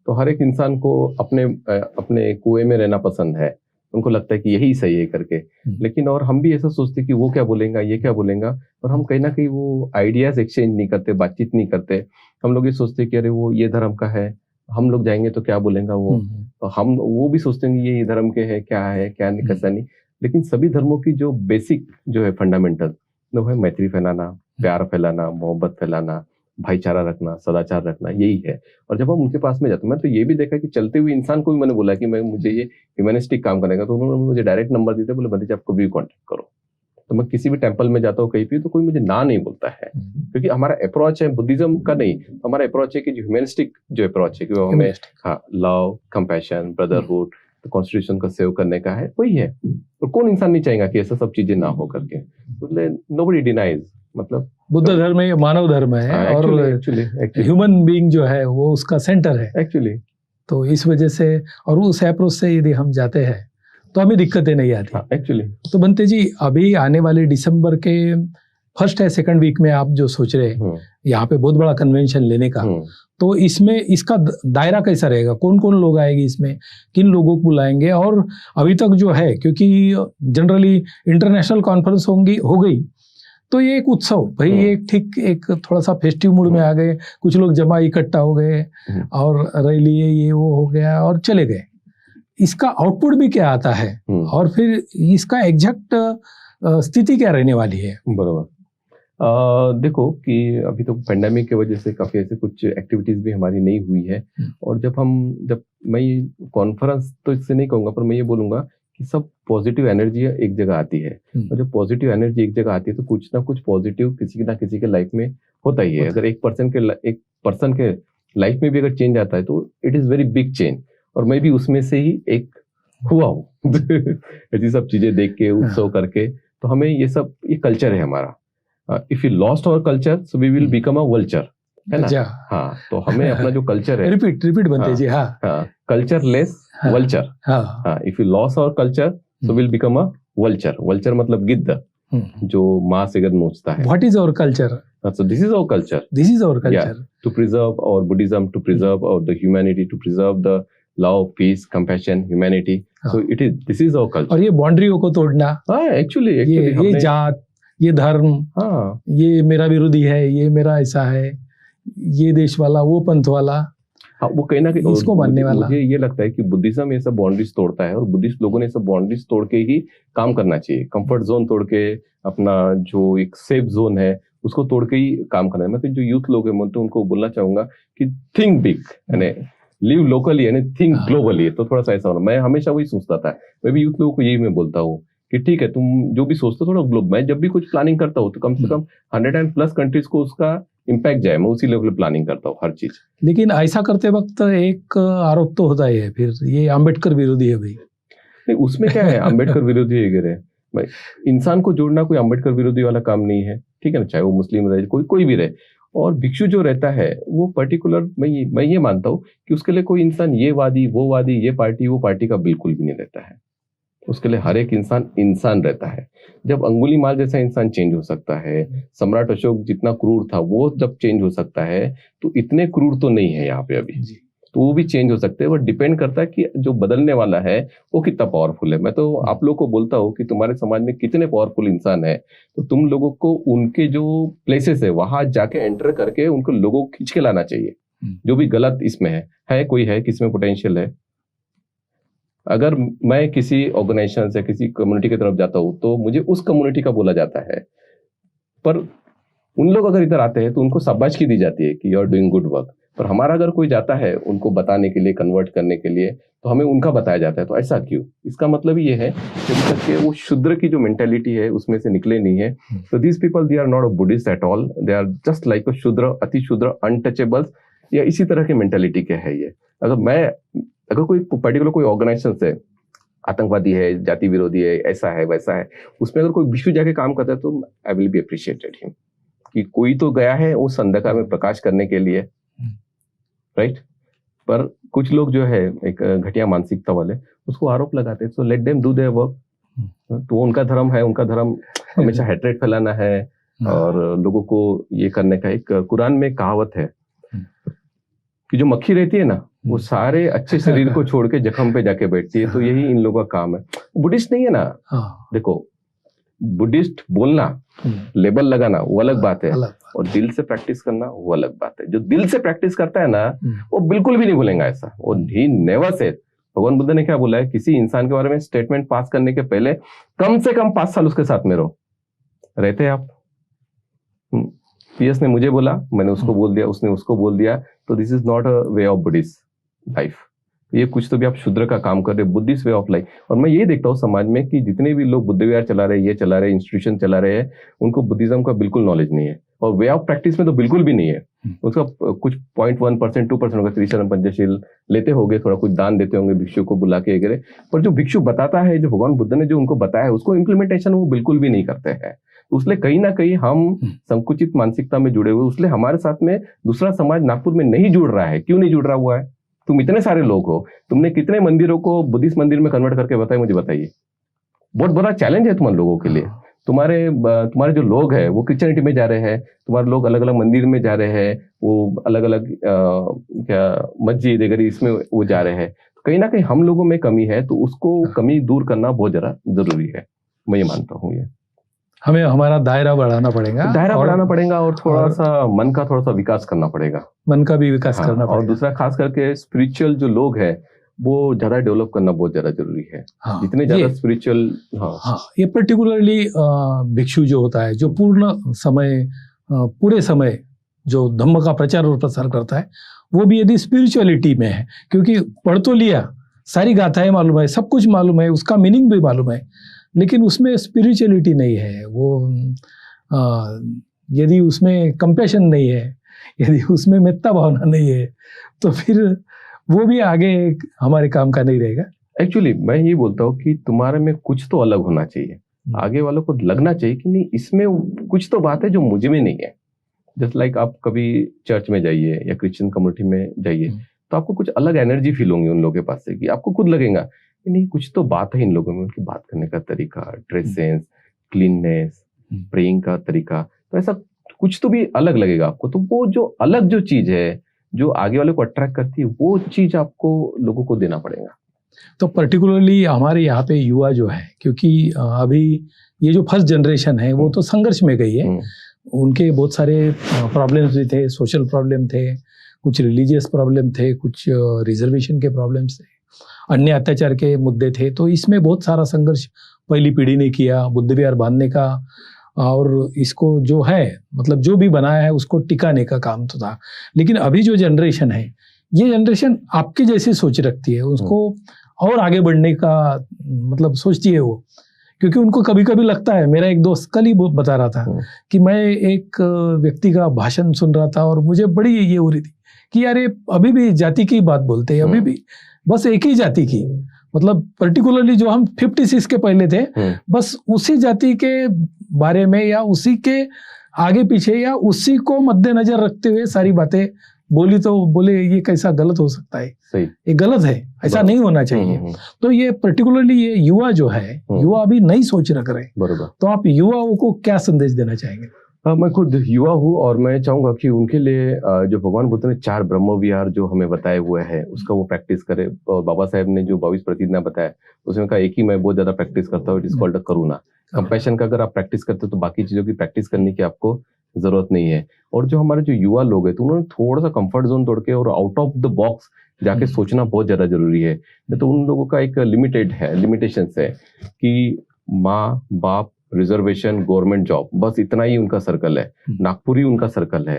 तो हर एक इंसान को अपने कुएं में रहना पसंद है, उनको लगता है कि यही सही है करके। लेकिन और हम भी ऐसा सोचते कि वो क्या बोलेगा, ये क्या बोलेगा, और हम कहीं ना कहीं वो आइडियाज एक्सचेंज नहीं करते, बातचीत नहीं करते। हम लोग ये सोचते कि अरे वो ये धर्म का है, हम लोग जाएंगे तो क्या बोलेगा वो, तो हम वो भी सोचते हैं ये धर्म के है, क्या नहीं, कैसा नहीं। लेकिन सभी धर्मों की जो बेसिक जो है फंडामेंटल, वो है मैत्री फैलाना, प्यार फैलाना, मोहब्बत फैलाना, भाईचारा रखना, सदाचार रखना, यही है। और जब हम उनके पास में जाते हैं, मैं तो ये भी देखा कि चलते हुए इंसान को भी मैंने बोला कि मुझे ये ह्यूमनिस्टिक काम करने का, तो उन्होंने मुझे डायरेक्ट नंबर दिया, बोले बंदे जी आपको भी कांटेक्ट करो। तो मैं किसी भी टेम्पल में जाता हूँ, कहीं भी, तो कोई मुझे ना नहीं बोलता है, क्योंकि हमारा अप्रोच है बुद्धिज्म का नहीं, हमारा अप्रोच है कि जो ह्यूमनिस्टिक जो अप्रोच है कि वो हमें लव, कंपैशन, ब्रदरहुड, कॉन्स्टिट्यूशन का सेव करने का है, वही है। और कौन इंसान नहीं चाहेगा कि ऐसा सब चीजें ना हो करके, नोबडी डिनाइज। मतलब बुद्ध धर्म है, मानव धर्म है, और ह्यूमन बीइंग जो है वो उसका सेंटर है एक्चुअली। तो इस वजह से, और उस अप्रोच से यदि हम जाते हैं तो हमें दिक्कतें नहीं आती एक्चुअली। तो बनते जी, अभी आने वाले दिसंबर के फर्स्ट या सेकंड वीक में आप जो सोच रहे हैं यहाँ पे बहुत बड़ा कन्वेंशन लेने का, तो इसमें इसका दायरा कैसा रहेगा? कौन कौन लोग आएंगे इसमें, किन लोगों को बुलाएंगे? और अभी तक जो है, क्योंकि जनरली इंटरनेशनल कॉन्फ्रेंस हो गई, तो ये एक उत्सव भाई, एक थोड़ा सा फेस्टिव मूड में आ गए, कुछ लोग जमा इकट्ठा हो गए और रैली ये वो हो गया और चले गए। इसका आउटपुट भी क्या आता है, और फिर इसका एग्जैक्ट स्थिति क्या रहने वाली है? बराबर। देखो कि अभी तो पेंडेमिक की वजह से काफी ऐसे कुछ एक्टिविटीज भी हमारी नहीं हुई है। और जब मैं कॉन्फ्रेंस तो इससे नहीं कहूंगा, पर मैं ये बोलूंगा कि सब पॉजिटिव एनर्जी एक जगह आती है, और जब पॉजिटिव एनर्जी एक जगह आती है तो कुछ ना कुछ पॉजिटिव किसी ना किसी के लाइफ में होता ही है। अगर एक पर्सन के लाइफ में भी अगर चेंज आता है तो it is very big change, और मैं भी उसमें से ही एक हुआ हूँ ऐसी सब चीजें देख के, उत्सव करके। तो हमें ये कल्चर है हमारा if you lost our culture so we will become a vulture, है ना? अच्छा, हाँ, तो हमें अपना जो कल्चर है, रिपीट बनते जी, हाँ कल्चर लेस हाँ, वल्चर, हाँ, if you loss our culture so will become a vulture. Vulture मतलब गिद्ध जो मांस अगर नोचता है। What is our culture? So this is our culture. This is our culture. Yeah, to preserve our Buddhism, to preserve our the humanity, to preserve the love, peace, compassion, humanity. So this is our culture. और ये बाउंड्रियों को तोड़ना, हाँ, actually ये जात, ये धर्म, हाँ, ये मेरा विरोधी है, ये मेरा ऐसा है, ये देश वाला, वो पंथ वाला, हाँ, वो कहीं ना कहीं इसको मानने वाला। मुझे ये लगता है कि बुद्धिज्म ये सब बाउंड्रीज तोड़ता है, और बुद्धिस्ट लोगों ने सब बाउंड्रीज तोड़ के ही काम करना चाहिए। कंफर्ट जोन तोड़ के, अपना जो एक सेफ जोन है उसको तोड़ के ही काम करना है। मैं तो जो यूथ लोग हैं, मैं तो उनको बोलना चाहूंगा कि थिंक बिग, यानी लिव लोकली, यानी थिंक ग्लोबली। तो थोड़ा सा ऐसा होना, मैं हमेशा वही सोचता था। मैं भी यूथ लोगों को यही मैं बोलता हूँ कि ठीक है, तुम जो भी सोचते हो थोड़ा ग्लोब। मैं जब भी कुछ प्लानिंग करता हूँ तो कम से कम 100+ कंट्रीज को उसका इम्पैक्ट जाए, मैं उसी लेवल पे प्लानिंग करता हूँ हर चीज। लेकिन ऐसा करते वक्त एक आरोप तो होता ही है, फिर ये अम्बेडकर विरोधी है भाई। नहीं, उसमें क्या है, अम्बेडकर विरोधी वगैरह, इंसान को जोड़ना कोई अम्बेडकर विरोधी वाला काम नहीं है, ठीक है ना? चाहे वो मुस्लिम रहे, कोई भी रहे। और भिक्षु जो रहता है वो पर्टिकुलर, मैं ये मानता हूँ कि उसके लिए कोई इंसान ये वादी वो वादी, ये पार्टी वो पार्टी का बिल्कुल भी नहीं रहता है। उसके लिए हर एक इंसान रहता है। जब अंगुलीमाल जैसा इंसान चेंज हो सकता है, सम्राट अशोक जितना क्रूर था वो जब चेंज हो सकता है, तो इतने क्रूर तो नहीं है यहाँ पे अभी, तो वो भी चेंज हो सकते हैं। वो डिपेंड करता है कि जो बदलने वाला है वो कितना पावरफुल है। मैं तो आप लोगों को बोलता हूँ कि तुम्हारे समाज में कितने पावरफुल इंसान है, तो तुम लोगों को उनके जो प्लेसेस है वहां जाके एंटर करके उनको लोगों को खींच के लाना चाहिए। जो भी गलत इसमें है कोई है, किसमें पोटेंशियल है। अगर मैं किसी ऑर्गेनाइजेशन से किसी कम्युनिटी की तरफ जाता हूँ तो मुझे उस कम्युनिटी का बोला जाता है, पर उन लोग अगर इधर आते हैं तो उनको शाबाशी दी जाती है कि you are doing good work. पर हमारा अगर कोई जाता है उनको बताने के लिए, कन्वर्ट करने के लिए, तो हमें उनका बताया जाता है। तो ऐसा क्यों? इसका मतलब ये है कि वो शूद्र की जो मेंटालिटी है उसमें से निकले नहीं है। तो these people, they are not a Buddhist at all, they are just like a Shudra, ati शूद्र, अनटचेबल्स, या इसी तरह के मेंटालिटी के है ये। अगर कोई पर्टिकुलर कोई ऑर्गेनाइजेशन है, आतंकवादी है, जाति विरोधी है, ऐसा है वैसा है, उसमें अगर कोई विश्व जाके काम करता है तो I will be appreciated him, कि कोई तो गया है उस अंधकार में प्रकाश करने के लिए, राइट? पर कुछ लोग जो है एक घटिया मानसिकता वाले उसको आरोप लगाते हैं। So let them do their work. तो उनका धर्म है, उनका धर्म हमेशा हेट्रेट फैलाना है और लोगों को ये करने का। एक कुरान में कहावत है कि जो मक्खी रहती है ना, वो सारे अच्छे शरीर को छोड़ के जख्म पे जाके बैठती है। तो यही इन लोगों का काम है। बुद्धिस्ट नहीं है ना, देखो बुद्धिस्ट बोलना, लेबल लगाना वो अलग बात है, और दिल से प्रैक्टिस करना वो अलग बात है। जो दिल से प्रैक्टिस करता है ना वो बिल्कुल भी नहीं बोलेगा ऐसा, वो ही नेवर से। भगवान बुद्ध ने क्या बोला है, किसी इंसान के बारे में स्टेटमेंट पास करने के पहले कम से कम 5 साल उसके साथ में रहो। रहते हैं आप? पीएस ने मुझे बोला, मैंने उसको बोल दिया, उसने उसको बोल दिया, तो this is not a way of Buddhist life. ये कुछ तो भी आप शूद्र का काम कर रहे, बुद्धिस्ट वे ऑफ लाइफ। और मैं ये देखता हूँ समाज में कि जितने भी लोग बुद्ध विहार चला रहे, ये चला रहे, इंस्टीट्यूशन चला रहे हैं, उनको बुद्धिज्म का बिल्कुल नॉलेज नहीं है, और वे ऑफ प्रैक्टिस में तो बिल्कुल भी नहीं है। उसका कुछ 0.1% 2% होगा, त्रिशरण पंचशील लेते होंगे, थोड़ा कुछ दान देते होंगे भिक्षु को बुला के वगैरह। पर जो भिक्षु बताता है, जो भगवान बुद्ध ने जो उनको बताया है, उसको इम्प्लीमेंटेशन वो बिल्कुल भी नहीं करते हैं। उसलिए कहीं ना कहीं हम संकुचित मानसिकता में जुड़े हुए, उसलिए हमारे साथ में दूसरा समाज नागपुर में नहीं जुड़ रहा है। क्यों नहीं जुड़ रहा हुआ है? तुम इतने सारे लोग हो, तुमने कितने मंदिरों को बुद्धिस्ट मंदिर में कन्वर्ट करके बताए, मुझे बताइए। बहुत बड़ा चैलेंज है तुम लोगों के लिए। तुम्हारे जो लोग हैं वो क्रिश्चियनिटी में जा रहे हैं, तुम्हारे लोग अलग अलग मंदिर में जा रहे हैं, वो अलग अलग क्या मस्जिद वगैरह इसमें वो जा रहे हैं। तो कहीं ना कहीं हम लोगों में कमी है, तो उसको कमी दूर करना बहुत जरा जरूरी है, मैं ये मानता हूँ। ये हमें हमारा दायरा बढ़ाना पड़ेगा, और थोड़ा सा मन का थोड़ा सा विकास करना पड़ेगा, मन का भी विकास करना पड़ेगा। और दूसरा खास करके स्पिरिचुअल जो लोग हैं वो ज्यादा डेवलप करना बहुत ज्यादा जरूरी है। जितने ज्यादा स्पिरिचुअल, ये पर्टिकुलरली भिक्षु जो होता है, जो पूरे समय जो धम्म का प्रचार और प्रसार करता है, वो भी यदि स्पिरिचुअलिटी में है, क्योंकि पढ़ तो लिया, सारी गाथाएं मालूम है, सब कुछ मालूम है, उसका मीनिंग भी मालूम है, लेकिन उसमें स्पिरिचुअलिटी नहीं है। वो यदि उसमें कंपैशन नहीं है, यदि उसमें मेत्ता भावना नहीं है, तो फिर वो भी आगे हमारे काम का नहीं रहेगा। एक्चुअली मैं ये बोलता हूँ कि तुम्हारे में कुछ तो अलग होना चाहिए। आगे वालों को लगना चाहिए कि नहीं, इसमें कुछ तो बात है जो मुझ में नहीं है। जस्ट लाइक आप कभी चर्च में जाइए या क्रिश्चियन कम्युनिटी में जाइए, तो आपको कुछ अलग एनर्जी फील होंगी उन लोगों के पास से, कि आपको खुद लगेगा कि नहीं, कुछ तो बात है इन लोगों में, उनकी बात करने का तरीका, ड्रेस सेंस, क्लीननेस, प्रेइंग का तरीका, तो ऐसा कुछ तो भी अलग लगेगा आपको। तो वो जो अलग जो चीज है जो आगे वाले को अट्रैक्ट करती है, वो चीज आपको लोगों को देना पड़ेगा। तो पर्टिकुलरली हमारे यहाँ पे युवा जो है, क्योंकि अभी ये जो फर्स्ट जनरेशन है वो तो संघर्ष में गई है, उनके बहुत सारे प्रॉब्लम्स भी थे, सोशल प्रॉब्लम थे, कुछ रिलीजियस प्रॉब्लम थे, कुछ रिजर्वेशन के प्रॉब्लम्स थे, अन्य अत्याचार के मुद्दे थे। तो इसमें बहुत सारा संघर्ष पहली पीढ़ी ने किया, बुद्ध विहार बांधने का, और इसको जो है मतलब जो भी बनाया है उसको टिकाने का काम तो था। लेकिन अभी जो जनरेशन है, ये जनरेशन आपकी जैसी सोच रखती है, उसको और आगे बढ़ने का मतलब सोचती है वो, क्योंकि उनको कभी कभी लगता है, मेरा एक दोस्त कल ही बता रहा था कि मैं एक व्यक्ति का भाषण सुन रहा था और मुझे बड़ी ये हो रही थी कि यार ये अभी भी जाति की बात बोलते हैं, अभी भी बस एक ही जाति की, मतलब पर्टिकुलरली जो हम 56 के पहले थे, बस उसी जाति के बारे में या उसी के आगे पीछे या उसी को मद्देनजर रखते हुए सारी बातें बोली। तो बोले ये कैसा गलत हो सकता है, सही, ये गलत है, ऐसा नहीं होना चाहिए। तो ये पर्टिकुलरली ये युवा जो है, युवा अभी नई सोच रख रहे हैं, बरोबर। तो आप युवाओं को क्या संदेश देना चाहेंगे? मैं खुद युवा हूँ और मैं चाहूंगा कि उनके लिए जो भगवान बुद्ध ने 4 ब्रह्म विहार जो हमें बताए हुए हैं उसका वो प्रैक्टिस करे। और बाबा साहेब ने जो 22 प्रतिज्ञा बताया उसमें का एक ही मैं बहुत ज्यादा प्रैक्टिस करता हूँ, it is called Karuna, compassion का। अगर आप प्रैक्टिस करते हो तो बाकी चीजों की प्रैक्टिस करने की आपको जरूरत नहीं है। और जो हमारे जो युवा लोग हैं, तो उन्होंने थोड़ा सा कंफर्ट जोन तोड़ के और आउट ऑफ द बॉक्स जाके सोचना बहुत ज्यादा जरूरी है। तो उन लोगों का एक लिमिटेशन है कि माँ बाप, रिजर्वेशन, गवर्नमेंट जॉब, बस इतना ही उनका सर्कल है, नागपुर ही उनका सर्कल है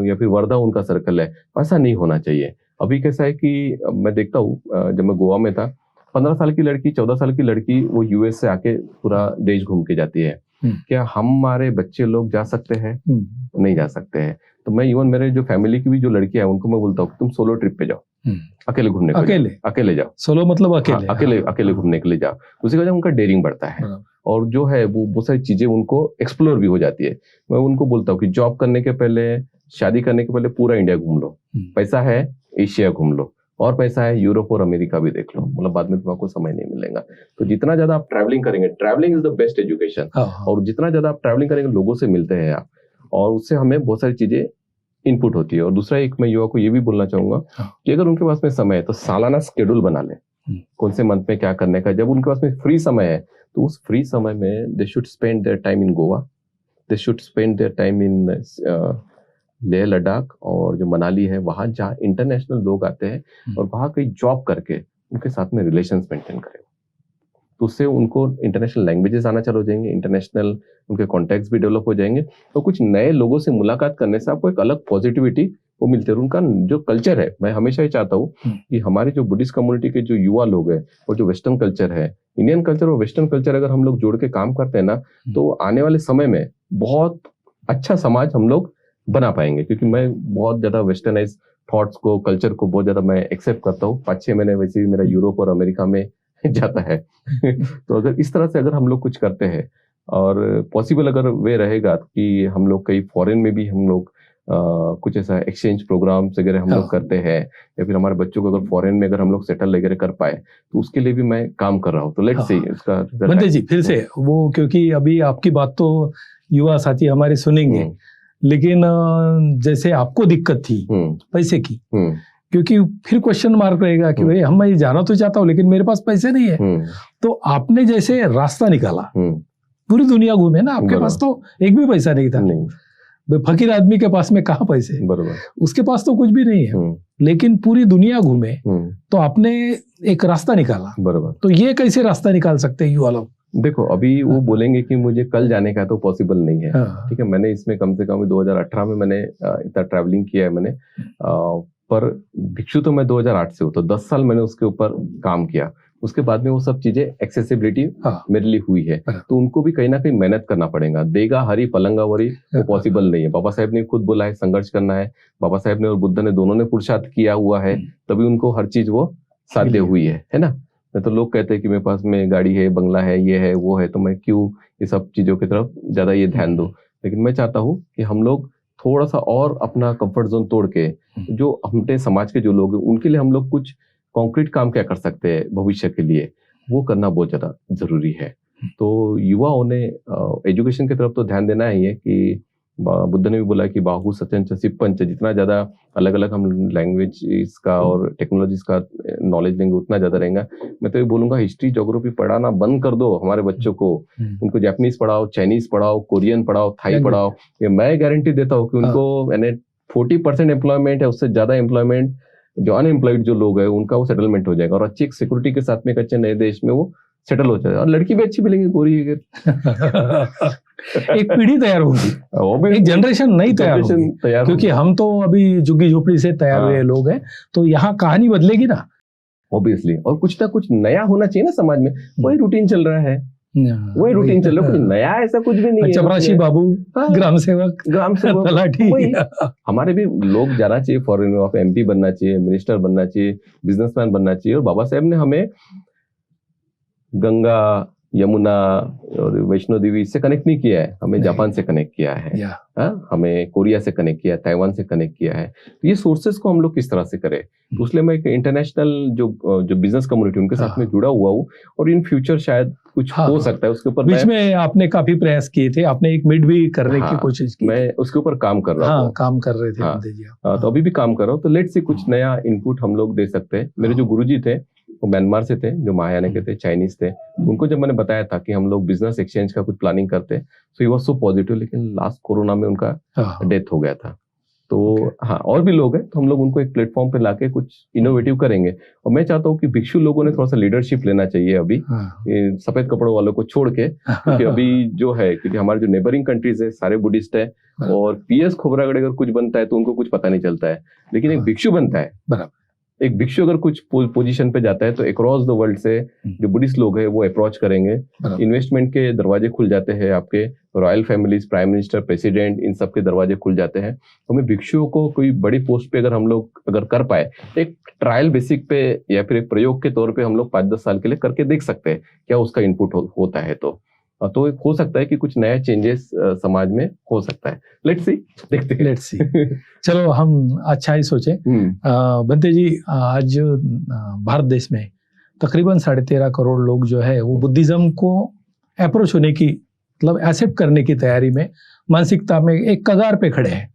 या फिर वर्धा उनका सर्कल है। ऐसा नहीं होना चाहिए। अभी कैसा है कि मैं देखता हूँ, जब मैं गोवा में था, 15 साल की लड़की, 14 साल की लड़की वो यूएस से आके पूरा देश घूम के जाती है। क्या हमारे बच्चे लोग जा सकते हैं? नहीं जा सकते हैं। तो मैं इवन मेरे जो फैमिली की भी जो लड़कियां हैं उनको मैं बोलता हूँ तुम सोलो ट्रिप पे जाओ, अकेले घूमने के लिए, अकेले जाओ, सोलो मतलब अकेले घूमने के लिए जाओ। उसके बाद उनका डेयरिंग बढ़ता है और जो है वो बहुत सारी चीजें उनको एक्सप्लोर भी हो जाती है। मैं उनको बोलता हूँ कि जॉब करने के पहले, शादी करने के पहले पूरा इंडिया घूम लो, पैसा है एशिया घूम लो, और पैसा है यूरोप और अमेरिका भी देख लो, मतलब बाद में तुमको समय नहीं मिलेगा। तो जितना ज्यादा आप ट्रैवलिंग करेंगे, travelling is the best education, और जितना ज्यादा आप ट्रैवलिंग करेंगे, लोगों से मिलते हैं आप, और उससे हमें बहुत सारी चीजें इनपुट होती है। और दूसरा एक मैं युवा को ये भी बोलना चाहूंगा कि अगर उनके पास में समय है तो सालाना शेड्यूल बना ले, कौन से मंथ में क्या करने का। जब उनके पास में फ्री समय है तो उस फ्री समय में they should spend their time in Goa, they should spend their time in Leh Ladakh और जो मनाली है, वहां जहाँ इंटरनेशनल लोग आते हैं, और वहां कहीं जॉब करके उनके साथ में रिलेशंस मेंटेन करें। तो उससे उनको इंटरनेशनल लैंग्वेजेस आना चालू हो जाएंगे, इंटरनेशनल उनके कॉन्टैक्ट्स भी डेवलप हो जाएंगे, तो कुछ नए लोगों से मुलाकात करने से आपको एक अलग पॉजिटिविटी वो मिलती है। और उनका जो कल्चर है, मैं हमेशा ही चाहता हूँ कि हमारे जो बुद्धिस्ट कम्युनिटी के जो युवा लोग हैं और जो वेस्टर्न कल्चर है, इंडियन कल्चर और वेस्टर्न कल्चर अगर हम लोग जोड़ के काम करते हैं ना, तो आने वाले समय में बहुत अच्छा समाज हम लोग बना पाएंगे। क्योंकि मैं बहुत ज्यादा वेस्टर्नाइज थॉट्स को, कल्चर को बहुत ज्यादा मैं एक्सेप्ट करता हूँ। 5-6 महीने वैसे भी मेरा यूरोप और अमेरिका में जाता है तो अगर इस तरह से अगर हम लोग कुछ करते हैं, और पॉसिबल अगर वे रहेगा कि हम लोग कहीं फॉरेन में भी हम लोग कुछ ऐसा एक्सचेंज प्रोग्राम्स वगैरह हम लोग करते हैं, या फिर हमारे बच्चों को अगर फॉरेन में अगर हम लोग सेटल वगैरह कर पाए, तो उसके लिए भी मैं काम कर रहा हूँ। तो लेट्स सी इसका बंदे जी फिर से वो, क्योंकि अभी आपकी बात तो युवा साथी हमारे सुनेंगे, लेकिन जैसे आपको दिक्कत थी पैसे की, क्योंकि फिर क्वेश्चन मार्क रहेगा कि भाई हम मैं जाना तो चाहता हूँ लेकिन मेरे पास पैसे नहीं है। तो आपने जैसे रास्ता निकाला, पूरी दुनिया घूमे ना, आपके पास तो एक भी पैसा नहीं था। फकीर आदमी के पास में कहाँ पैसे, बराबर, उसके पास तो कुछ भी नहीं है, लेकिन पूरी दुनिया घूमे तो आपने एक रास्ता निकाला। बराबर। तो ये कैसे रास्ता निकाल सकते हैं युवा लोग? देखो, अभी वो बोलेंगे कि मुझे कल जाने का, तो पॉसिबल नहीं है। ठीक है, मैंने इसमें कम से कम 2018 में मैंने इतना ट्रैवलिंग किया है मैंने, पर भिक्षु तो मैं 2008 से हूँ, तो 10 साल मैंने उसके ऊपर काम किया। उसके बाद में वो सब चीजें एक्सेसिबिलिटी मेरे लिए हुई है, तो उनको भी कहीं ना कहीं मेहनत करना पड़ेगा। देगा हरी पलंगावरी वो पॉसिबल नहीं है। बाबा साहेब ने खुद बोला है संघर्ष करना है। बाबा साहेब ने और बुद्ध ने दोनों ने पुरुषार्थ किया हुआ है, तभी उनको हर चीज वो साध्य हुई है ना। नहीं तो लोग कहते हैं कि मेरे पास में गाड़ी है, बंगला है, ये है, वो है, तो मैं क्यों ये सब चीजों की तरफ ज्यादा ये ध्यान दूं। लेकिन मैं चाहता हूँ कि हम लोग थोड़ा सा और अपना कंफर्ट जोन तोड़ के, जो हमने समाज के जो लोग हैं उनके लिए हम लोग कुछ कॉन्क्रीट काम क्या कर सकते हैं भविष्य के लिए, वो करना बहुत ज्यादा जरूरी है। तो युवाओं ने एजुकेशन की तरफ तो ध्यान देना ही है कि बुद्ध ने भी बोला कि बाहु सत्यंच सिप्पंच, जितना ज्यादा अलग अलग हम लैंग्वेज इसका और टेक्नोलॉजीज का नॉलेज लेंगे उतना ज्यादा रहेगा। मैं तो ये बोलूंगा हिस्ट्री ज्योग्राफी पढ़ाना बंद कर दो हमारे बच्चों को, उनको जापानीज पढ़ाओ, चाइनीज पढ़ाओ, कोरियन पढ़ाओ, थाई पढ़ाओ। ये मैं गारंटी देता हूँ कि उनको यानी 40% एम्प्लॉयमेंट है, उससे ज्यादा एम्प्लॉयमेंट जो अनएम्प्लॉयड जो लोग है उनका वो सेटलमेंट हो जाएगा, और अच्छी एक सिक्योरिटी के साथ में एक अच्छे नए देश में वो सेटल हो जाएगा, और लड़की भी अच्छी मिलेंगी गोरी। एक पीढ़ी तैयार होगी, एक जनरेशन नई तैयार होगी, क्योंकि हम तो अभी झुग्गी झोपड़ी से तैयार हुए लोग हैं, तो यहाँ कहानी बदलेगी ना ऑब्वियसली। और कुछ ना कुछ नया होना चाहिए ना समाज में। वही रूटीन चल रहा है, वही रूटीन चल रहा है, कुछ नया ऐसा कुछ भी नहीं है। चपरासी बाबू, ग्राम सेवक, तलाठी, हमारे भी लोग जाना चाहिए फॉरेन में, MP बनना चाहिए, मिनिस्टर बनना चाहिए, बिजनेसमैन बनना चाहिए। और बाबा साहेब ने हमें गंगा, यमुना और वैष्णो देवी इससे कनेक्ट नहीं किया है, हमें जापान से कनेक्ट किया है, हमें कोरिया से कनेक्ट किया है, ताइवान से कनेक्ट किया है। तो ये सोर्सेस को हम लोग किस तरह से करें, तो इसलिए मैं एक इंटरनेशनल जो बिजनेस कम्युनिटी उनके साथ में जुड़ा हुआ हूँ, और इन फ्यूचर शायद कुछ हो सकता है उसके ऊपर। बीच में आपने काफी प्रयास किए थे, आपने एक मीट भी करने की कोशिश की, मैं उसके ऊपर काम कर रहा हूँ। काम कर रहे थे। तो अभी भी काम कर रहा हूँ, तो लेट्स सी कुछ नया इनपुट हम लोग दे सकते हैं। मेरे जो गुरुजी थे वो म्यांमार से थे, जो महायान के थे, चाइनीज थे। उनको जब मैंने बताया था कि हम लोग बिजनेस एक्सचेंज का कुछ प्लानिंग करते हैं, सो ही वाज सो पॉजिटिव, लेकिन लास्ट कोरोना में उनका डेथ हो गया था। तो हाँ, और भी लोग हैं, तो हम लोग उनको एक प्लेटफॉर्म पे लाके कुछ इनोवेटिव करेंगे। और मैं चाहता हूँ कि भिक्षु लोगों ने थोड़ा सा लीडरशिप लेना चाहिए अभी, सफेद कपड़ों वालों को छोड़ के, क्योंकि अभी जो है, क्योंकि हमारे जो नेबरिंग कंट्रीज है सारे बुद्धिस्ट है, और PS खोबरागढ़ अगर कुछ बनता है तो उनको कुछ पता नहीं चलता है, लेकिन एक भिक्षु बनता है, बराबर, एक भिक्षु अगर कुछ पोजीशन पे जाता है तो अक्रॉस द वर्ल्ड से जो बुद्धिस्ट लोग हैं वो अप्रोच करेंगे, इन्वेस्टमेंट के दरवाजे खुल जाते हैं, आपके royal families, prime minister, president, इन सब के दरवाजे खुल जाते हैं। तो हमें भिक्षुओं को कोई बड़ी पोस्ट पे अगर हम लोग अगर कर पाए, एक ट्रायल बेसिक पे या फिर एक प्रयोग के तौर पे हम लोग 5-10 साल के लिए करके देख सकते हैं क्या उसका इनपुट होता है। तो हो सकता है कि कुछ नया चेंजेस समाज में हो सकता है। लेट्स सी, देखते हैं, लेट्स सी। चलो हम अच्छा ही सोचे। बंते जी, आज भारत देश में तकरीबन 13.5 करोड़ लोग जो है वो बुद्धिज्म को अप्रोच होने की, मतलब एक्सेप्ट करने की तैयारी में, मानसिकता में एक कगार पे खड़े हैं।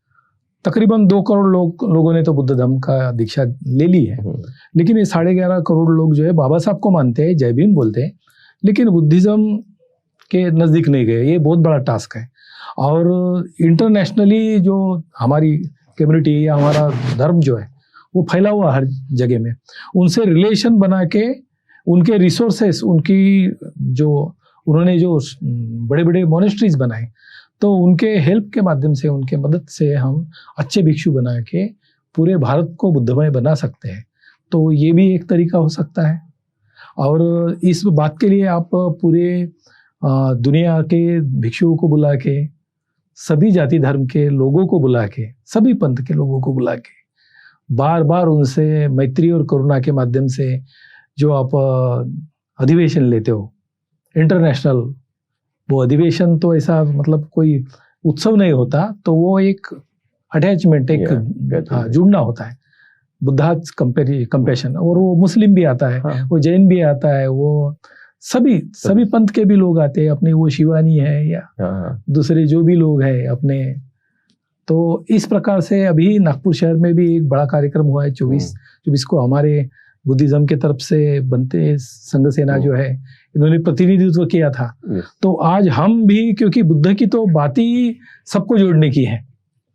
तकरीबन 2 करोड़ लोगों ने तो बुद्ध धर्म का दीक्षा ले ली है, लेकिन ये 11.5 करोड़ लोग जो है बाबा साहब को मानते हैं, जय भीम बोलते हैं, लेकिन बुद्धिज्म के नज़दीक नहीं गए। ये बहुत बड़ा टास्क है। और इंटरनेशनली जो हमारी कम्युनिटी या हमारा धर्म जो है वो फैला हुआ हर जगह में, उनसे रिलेशन बना के, उनके रिसोर्सेस, उनकी जो उन्होंने जो बड़े बड़े मोनेस्ट्रीज बनाए, तो उनके हेल्प के माध्यम से, उनके मदद से हम अच्छे भिक्षु बना के पूरे भारत को बुद्धमय बना सकते हैं। तो ये भी एक तरीका हो सकता है। और इस बात के लिए आप पूरे दुनिया के भिक्षुओं को बुला के, सभी जाति धर्म के लोगों को बुला के, सभी पंथ के लोगों को बुला के बार बार उनसे मैत्री और करुणा के माध्यम से जो आप अधिवेशन लेते हो इंटरनेशनल, वो अधिवेशन तो ऐसा मतलब कोई उत्सव नहीं होता, तो वो एक अटैचमेंट, एक जुड़ना होता है, बुद्धाज कंपैशन। और वो मुस्लिम भी आता है, वो जैन भी आता है, वो सभी पंथ के भी लोग आते हैं, अपने वो शिवानी है या दूसरे जो भी लोग हैं अपने। तो इस प्रकार से अभी नागपुर शहर में भी एक बड़ा कार्यक्रम हुआ है 24 को, हमारे बुद्धिज्म के तरफ से बनते संघ सेना जो है, इन्होंने प्रतिनिधित्व किया था। तो आज हम भी, क्योंकि बुद्ध की तो बात ही सबको जोड़ने की है,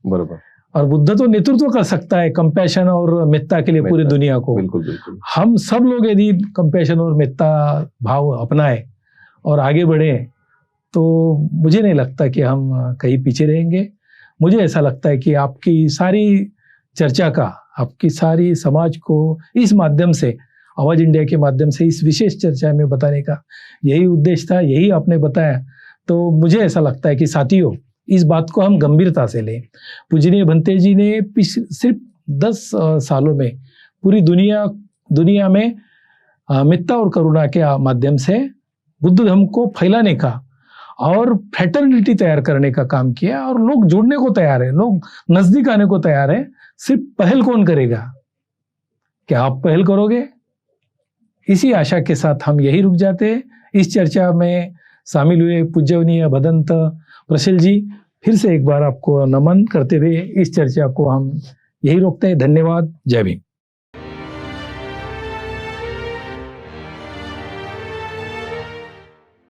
बराबर, और बुद्ध तो नेतृत्व कर सकता है कंपैशन और मेत्ता के लिए पूरी दुनिया को। बिल्कुल बिल्कुल। हम सब लोग यदि कंपैशन और मेत्ता भाव अपनाए और आगे बढ़े, तो मुझे नहीं लगता कि हम कहीं पीछे रहेंगे। मुझे ऐसा लगता है कि आपकी सारी चर्चा का, आपकी सारी समाज को इस माध्यम से, आवाज इंडिया के माध्यम से इस विशेष चर्चा में बताने का यही उद्देश्य था, यही आपने बताया। तो मुझे ऐसा लगता है कि साथियों, इस बात को हम गंभीरता से लें। पूजनीय भंते जी ने सिर्फ 10 सालों में पूरी दुनिया में मित्रता और करुणा के माध्यम से बुद्ध धर्म को फैलाने का और फ्रेटर्निटी तैयार करने का काम किया, और लोग जुड़ने को तैयार है, लोग नजदीक आने को तैयार है। सिर्फ पहल कौन करेगा? क्या आप पहल करोगे? इसी आशा के साथ हम यही रुक जाते हैं। इस चर्चा में शामिल हुए पूज्यनीय भदंत प्रशल जी, फिर से एक बार आपको नमन करते हुए इस चर्चा को हम यही रोकते हैं। धन्यवाद। जय भीम।